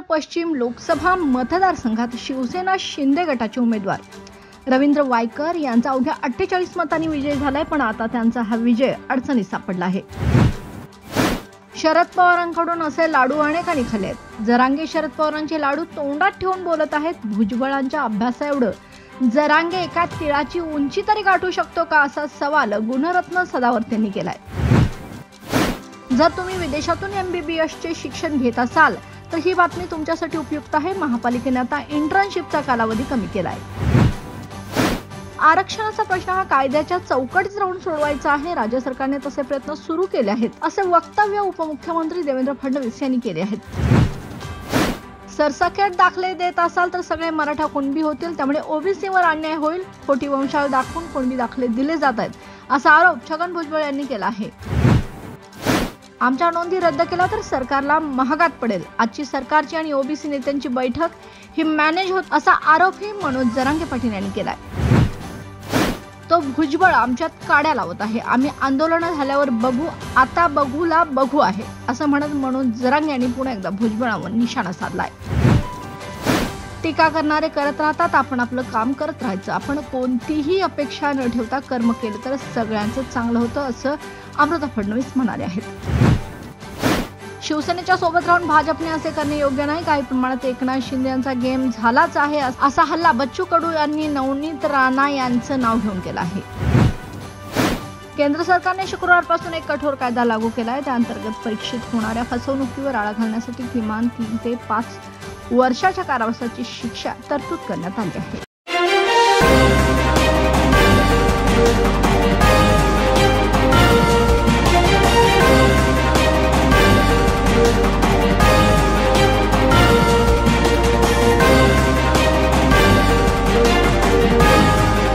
पश्चिम लोकसभा मतदारसंघात शिवसेना शिंदे गटाचे उमेदवार रवींद्र वायकर यांचा अवघ्या 48 मतांनी विजय झालाय, पण आता त्यांचा हा विजय अडचणीत सापडला आहे। शरद पवारांकडून असे लाडू अनेकांनी खाल्ले आहेत। जरांगे शरद पवारांचे लाडू तोंडात ठेवून बोलत आहेत। भुजबळांच्या अभ्यासाएवढं जरांगे एका तिळाची उंची तरी गाठू शकतो का, असा सवाल गुणरत्न सदावर्त यांनी केलाय। जर तुम्ही विदेशातून MBBS चे शिक्षण घेत असाल तर ही बातमी तुमच्यासाठी उपयुक्त आहे। महापालिकेने आता इंटर्नशिपचा कालावधी कमी केलाय। आरक्षणाचा प्रश्न हा कायद्याच्या चौकटीत राहून सोडवायचा आहे। राज्य सरकारने तसे प्रयत्न सुरू केले आहेत, असे वक्तव्य उपमुख्यमंत्री देवेंद्र फडणवीस यांनी केले आहेत। सरसकट दाखले देत असाल तर सगळे मराठा कुणबी होतील, त्यामुळे OBC वर अन्याय होईल। खोटी वंशावळ दाखवून कुणबी दाखले दिले जात आहेत, असा आरोप छगन भुजबळ यांनी केला आहे। आमच्या नोंदी रद्द केला तर सरकारला महागात पडेल। आजची सरकारची आणि OBC नेत्यांची बैठक ही मॅनेज होत, असा आरोपही मनोज जरांगे पाटील यांनी केलाय। तो भुजबळ आमच्यात काड्या लावत आहे, आम्ही आंदोलन झाल्यावर बघू, आता बघूला बघू आहे, असं म्हणत मनोज जरांगे यांनी पुन्हा एकदा भुजबळावर निशाणा साधलाय। टीका करणारे करत राहतात, आपण आपलं काम करत राहायचं। आपण कोणतीही अपेक्षा न ठेवता कर्म केलं तर सगळ्यांचं चांगलं होतं, असं अमृता फडणवीस म्हणाले आहेत। शिवसेनेच्या सोबत राहून भाजपने असे करणे योग्य नाही। काही प्रमाणात एकनाथ शिंदे यांचा गेम झालाच आहे, असा हल्ला बच्चू कडू यांनी नवनीत राणा यांचं नाव घेऊन केला आहे। केंद्र सरकारने शुक्रवारपासून एक कठोर कायदा लागू केला आहे। त्या अंतर्गत परीक्षेत होणाऱ्या फसवणुकीवर आळा घालण्यासाठी किमान 3 ते 5 वर्षाच्या कारावासाची शिक्षा तरतूद करण्यात आली आहे।